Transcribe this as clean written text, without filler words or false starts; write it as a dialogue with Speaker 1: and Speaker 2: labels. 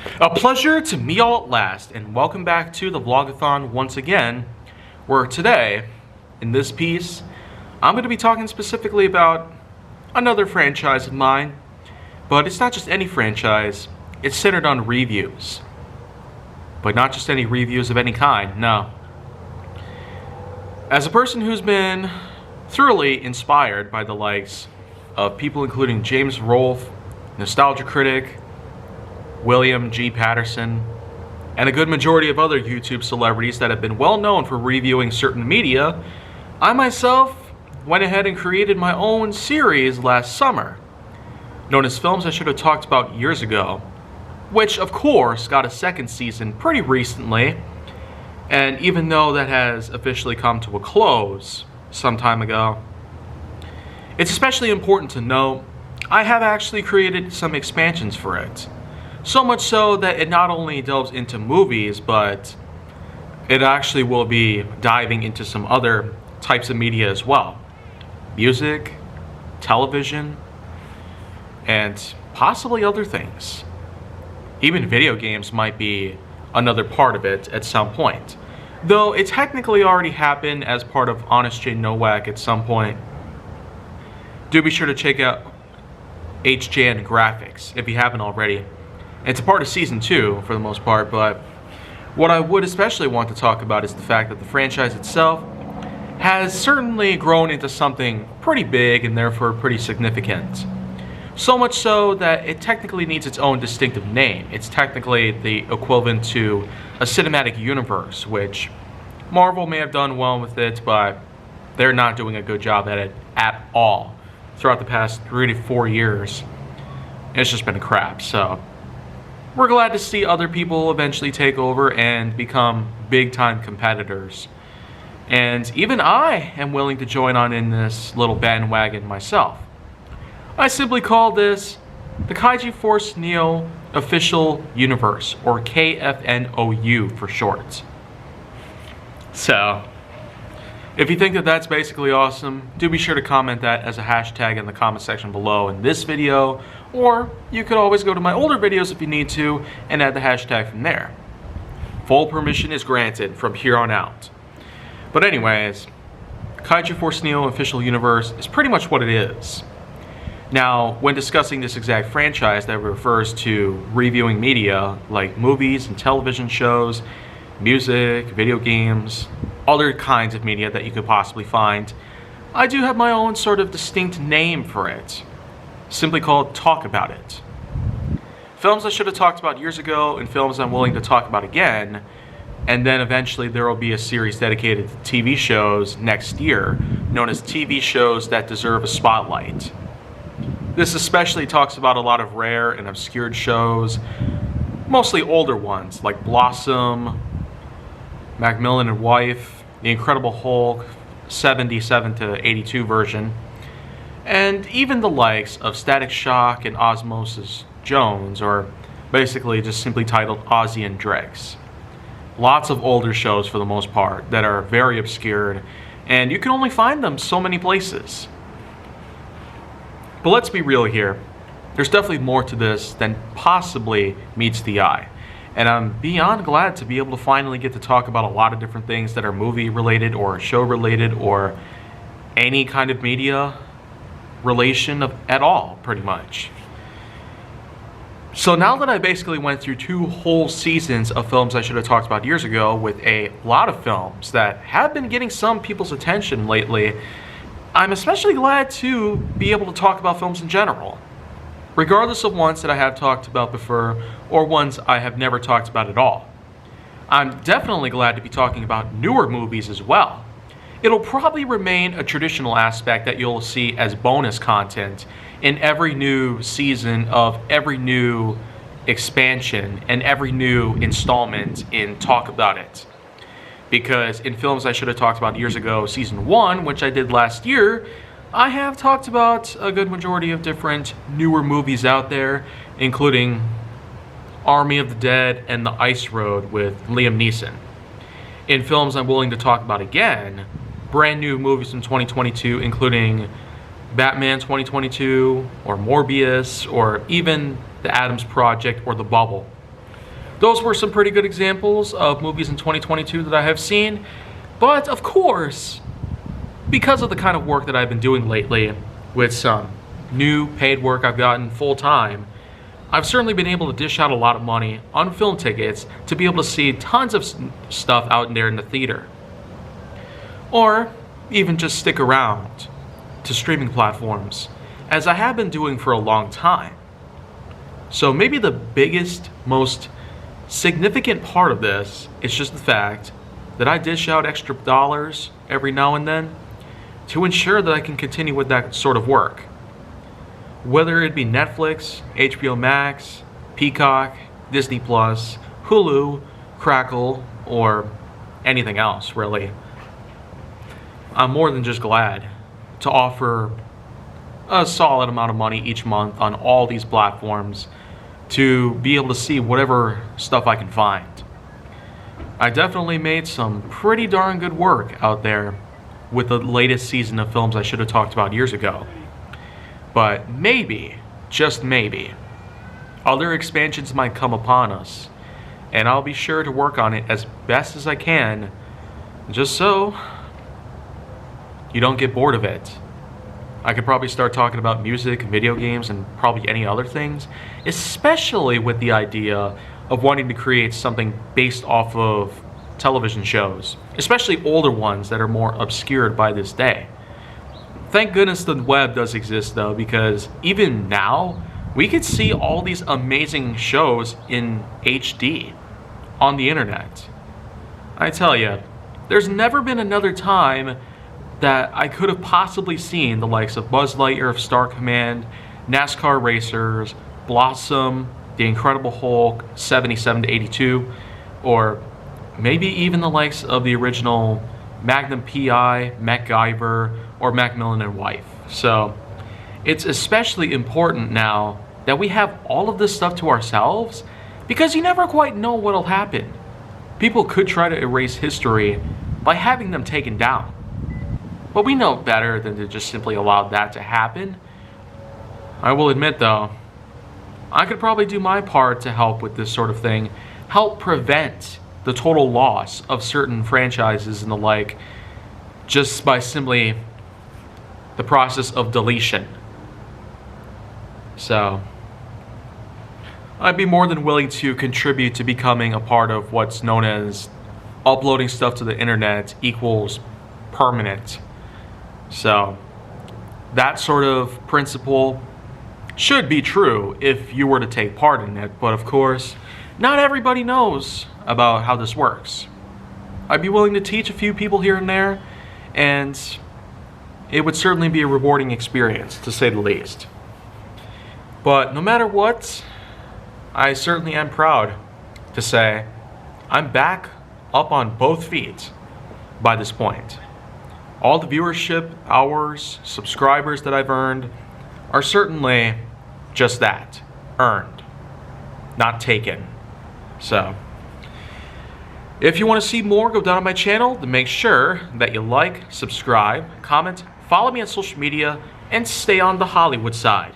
Speaker 1: A pleasure to meet y'all at last, and welcome back to the Vlog-A-Thon once again, where today, in this piece, I'm going to be talking specifically about another franchise of mine, but it's not just any franchise, it's centered on reviews. But not just any reviews of any kind, no. As a person who's been thoroughly inspired by the likes of people including James Rolfe, Nostalgia Critic, William G. Patterson, and a good majority of other YouTube celebrities that have been well known for reviewing certain media, I myself went ahead and created my own series last summer, known as Films I Should Have Talked About Years Ago, which of course got a second season pretty recently, and even though that has officially come to a close some time ago, it's especially important to note I have actually created some expansions for it. So much so that it not only delves into movies, but it actually will be diving into some other types of media as well. Music, television, and possibly other things. Even video games might be another part of it at some point. Though it technically already happened as part of Honest J Nowak at some point. Do be sure to check out HJN Graphics if you haven't already. It's a part of Season 2 for the most part, but what I would especially want to talk about is the fact that the franchise itself has certainly grown into something pretty big and therefore pretty significant. So much so that it technically needs its own distinctive name. It's technically the equivalent to a cinematic universe, which Marvel may have done well with it, but they're not doing a good job at it at all throughout the past 3 to 4 years. It's just been a crap, so we're glad to see other people eventually take over and become big-time competitors. And even I am willing to join on in this little bandwagon myself. I simply call this the Kaiji Force Neo Official Universe, or KFNOU for short. So, if you think that that's basically awesome, do be sure to comment that as a hashtag in the comment section below in this video, or you could always go to my older videos if you need to and add the hashtag from there. Full permission is granted from here on out. But anyways, Kaiji Force Neo Official Universe is pretty much what it is. Now, when discussing this exact franchise that refers to reviewing media like movies and television shows, music, video games, other kinds of media that you could possibly find, I do have my own sort of distinct name for it, simply called Talk About It. Films I should have talked about years ago and films I'm willing to talk about again, and then eventually there will be a series dedicated to TV shows next year, known as TV shows that deserve a spotlight. This especially talks about a lot of rare and obscure shows, mostly older ones like Blossom, Macmillan and Wife, The Incredible Hulk, 77 to 82 version, and even the likes of Static Shock and Osmosis Jones, or basically just simply titled Ozzy and Drex. Lots of older shows for the most part that are very obscured, and you can only find them so many places. But let's be real here. There's definitely more to this than possibly meets the eye. And I'm beyond glad to be able to finally get to talk about a lot of different things that are movie related or show related or any kind of media relation at all, pretty much. So now that I basically went through 2 whole seasons of films I should have talked about years ago with a lot of films that have been getting some people's attention lately, I'm especially glad to be able to talk about films in general, regardless of ones that I have talked about before or ones I have never talked about at all. I'm definitely glad to be talking about newer movies as well. It'll probably remain a traditional aspect that you'll see as bonus content in every new season of every new expansion and every new installment in Talk About It. Because in films I should have talked about years ago, Season 1, which I did last year, I have talked about a good majority of different newer movies out there, including Army of the Dead and The Ice Road with Liam Neeson. In films I'm willing to talk about again, brand new movies from 2022, including Batman 2022, or Morbius, or even The Addams Project or The Bubble. those were some pretty good examples of movies in 2022 that I have seen. But of course, because of the kind of work that I've been doing lately, with some new paid work I've gotten full time, I've certainly been able to dish out a lot of money on film tickets to be able to see tons of stuff out there in the theater. Or even just stick around to streaming platforms, as I have been doing for a long time. So maybe the biggest, most significant part of this is just the fact that I dish out extra dollars every now and then to ensure that I can continue with that sort of work. Whether it be Netflix, HBO Max, Peacock, Disney Plus, Hulu, Crackle, or anything else, really. I'm more than just glad to offer a solid amount of money each month on all these platforms to be able to see whatever stuff I can find. I definitely made some pretty darn good work out there with the latest season of films I should have talked about years ago. But maybe, just maybe, other expansions might come upon us, and I'll be sure to work on it as best as I can, just so you don't get bored of it. I could probably start talking about music, video games, and probably any other things, especially with the idea of wanting to create something based off of television shows, especially older ones that are more obscured by this day. Thank goodness the web does exist though, because even now we could see all these amazing shows in HD on the internet. I tell you, there's never been another time that I could have possibly seen the likes of Buzz Lightyear of Star Command, NASCAR Racers, Blossom, The Incredible Hulk, 77 to 82, or maybe even the likes of the original Magnum P.I., MacGyver, or Macmillan and Wife. So it's especially important now that we have all of this stuff to ourselves, because you never quite know what'll happen. People could try to erase history by having them taken down. But we know better than to just simply allow that to happen. I will admit though, I could probably do my part to help with this sort of thing, help prevent the total loss of certain franchises and the like, just by simply the process of deletion. So I'd be more than willing to contribute to becoming a part of what's known as uploading stuff to the internet equals permanent. So that sort of principle should be true if you were to take part in it, but of course, not everybody knows about how this works. I'd be willing to teach a few people here and there, and it would certainly be a rewarding experience, to say the least. But no matter what, I certainly am proud to say I'm back up on both feet by this point. All the viewership, hours, subscribers that I've earned are certainly just that, earned, not taken. So if you want to see more, go down on my channel to make sure that you like, subscribe, comment, follow me on social media, and stay on the Hollywood side.